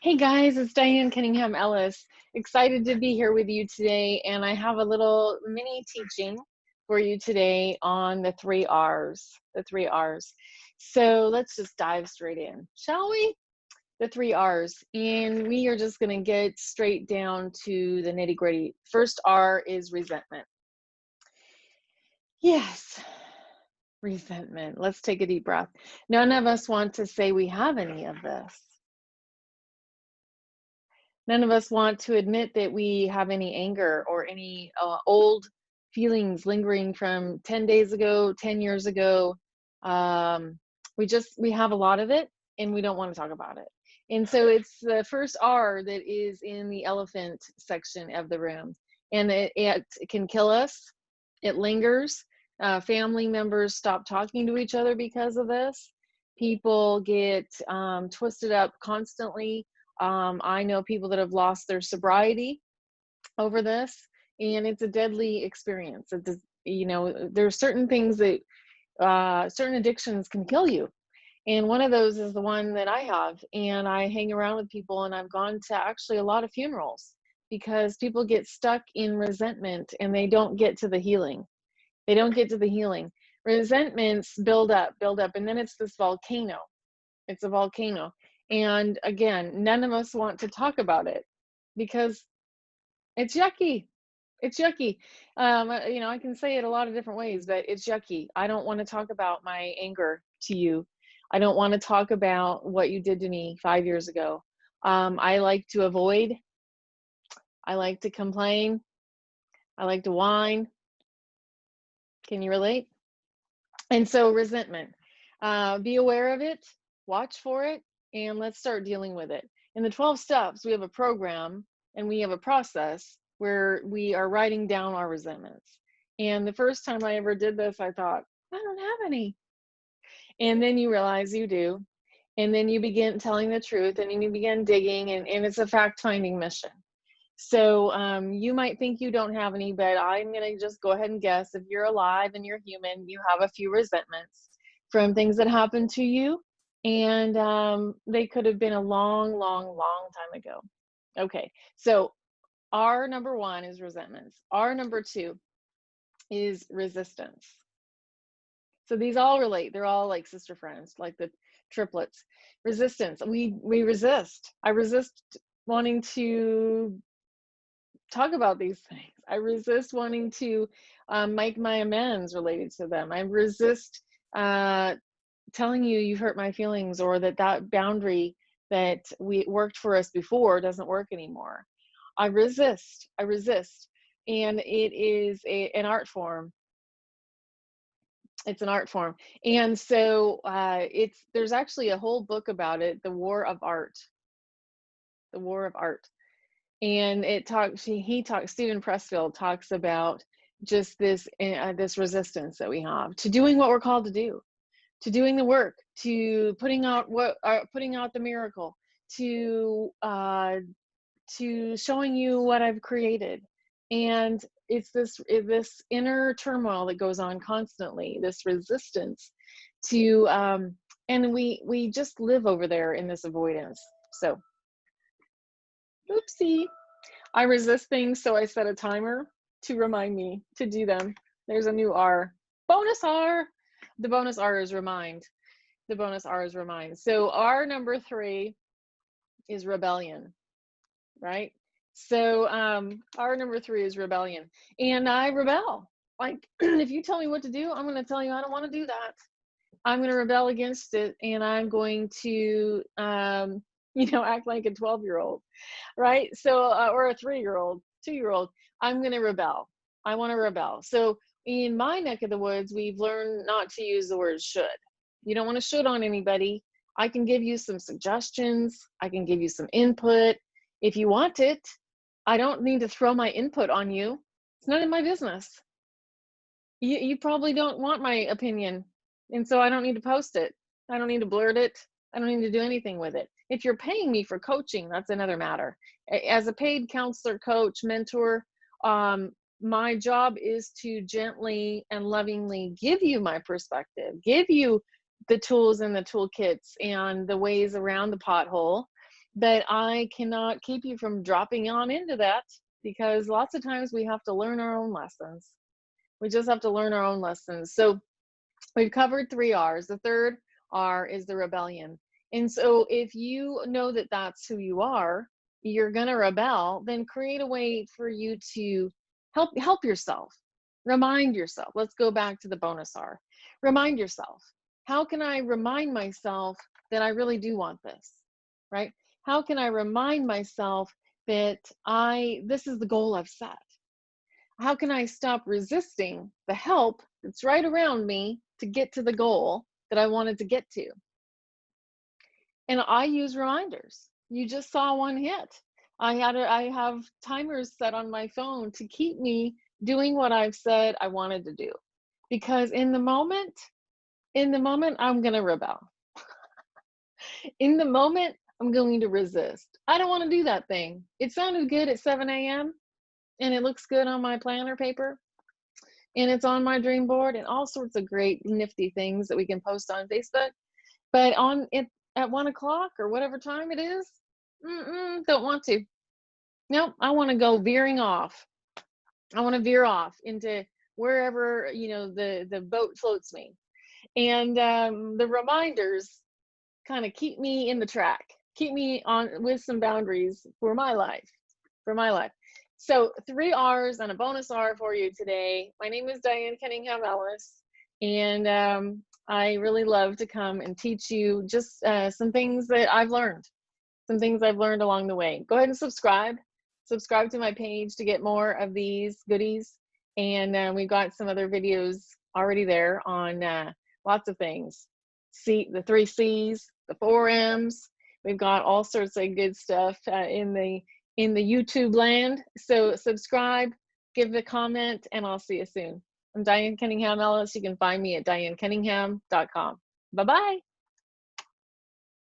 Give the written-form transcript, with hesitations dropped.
Hey guys, it's Diane Cunningham Ellis. Excited to be here with you today, and I have a little mini teaching for you today on the three R's. The three R's. So let's just dive straight in, shall we? The three R's, and we are just going to get straight down to the nitty gritty. First R is resentment. Yes, resentment. Let's take a deep breath. None of us want to say we have any of this. None of us want to admit that we have any anger or any old feelings lingering from 10 days ago, 10 years ago. We have a lot of it and we don't want to talk about it. And so it's the first R that is in the elephant section of the room. And it can kill us. It lingers. Family members stop talking to each other because of this. People get twisted up constantly. I know people that have lost their sobriety over this, and it's a deadly experience. There's certain things that certain addictions can kill you. And one of those is the one that I have. And I hang around with people, and I've gone to actually a lot of funerals because people get stuck in resentment and they don't get to the healing. They don't get to the healing. Resentments build up, and then it's this volcano. It's a volcano. And again, none of us want to talk about it because it's yucky. It's yucky. I can say it a lot of different ways, but it's yucky. I don't want to talk about my anger to you. I don't want to talk about what you did to me 5 years ago. I like to avoid. I like to complain. I like to whine. Can you relate? And so resentment, be aware of it, watch for it, and let's start dealing with it. In the 12 steps, we have a program and we have a process where we are writing down our resentments. And the first time I ever did this, I thought, I don't have any. And then you realize you do. And then you begin telling the truth and you begin digging, and it's a fact-finding mission. So you might think you don't have any, but I'm going to just go ahead and guess if you're alive and you're human, you have a few resentments from things that happened to you. And they could have been a long, long, long time ago. Okay, so R number one is resentments. R number two is resistance. So these all relate. They're all like sister friends, like the triplets. Resistance. We resist. I resist wanting to talk about these things. I resist wanting to make my amends related to them. I resist telling you you hurt my feelings, or that boundary that we worked for us before doesn't work anymore. I resist. And it is an art form. It's an art form. And so there's actually a whole book about it, The War of Art. The War of Art. And Steven Pressfield talks about just this resistance that we have to doing what we're called to do, to doing the work, to putting out the miracle, to showing you what I've created. And it's this inner turmoil that goes on constantly, this resistance to and we just live over there in this avoidance. So oopsie. I resist things, so I set a timer to remind me to do them. There's a new R. Bonus R. The bonus R is remind. The bonus R is remind. So R number three is rebellion, right? So R number three is rebellion. And I rebel. Like, if you tell me what to do, I'm going to tell you I don't want to do that. I'm going to rebel against it, and I'm going to act like a 12-year-old, right? So, or a 3-year-old, 2-year-old. I'm going to rebel. I want to rebel. So in my neck of the woods, we've learned not to use the word should. You don't want to should on anybody. I can give you some suggestions. I can give you some input. If you want it, I don't need to throw my input on you. It's none of my business. You probably don't want my opinion. And so I don't need to post it. I don't need to blurt it. I don't need to do anything with it. If you're paying me for coaching, that's another matter. As a paid counselor, coach, mentor, my job is to gently and lovingly give you my perspective, give you the tools and the toolkits and the ways around the pothole, but I cannot keep you from dropping on into that, because lots of times we have to learn our own lessons. We just have to learn our own lessons. So we've covered 3 R's. The third R is the rebellion. And so if you know that that's who you are, you're going to rebel, then create a way for you to help yourself. Remind yourself. Let's go back to the bonus R. Remind yourself. How can I remind myself that I really do want this? Right? How can I remind myself that this is the goal I've set? How can I stop resisting the help that's right around me to get to the goal that I wanted to get to? And I use reminders. You just saw one hit. I have timers set on my phone to keep me doing what I've said I wanted to do. Because in the moment, I'm going to rebel. In the moment, I'm going to resist. I don't want to do that thing. It sounded good at 7 a.m. and it looks good on my planner paper, and it's on my dream board, and all sorts of great nifty things that we can post on Facebook. But on it at 1 o'clock or whatever time it is, don't want to. Nope, I want to go veering off. I want to veer off into wherever, the boat floats me. And the reminders kind of keep me in the track, keep me on with some boundaries for my life. So 3 R's and a bonus R for you today. My name is Diane Cunningham Ellis, and I really love to come and teach you just some things that I've learned, along the way. Go ahead and subscribe to my page to get more of these goodies. And we've got some other videos already there on lots of things. See the 3 C's, the 4 M's. We've got all sorts of good stuff in the YouTube land. So subscribe, give a comment, and I'll see you soon. I'm Diane Cunningham Ellis. You can find me at dianecunningham.com. Bye-bye.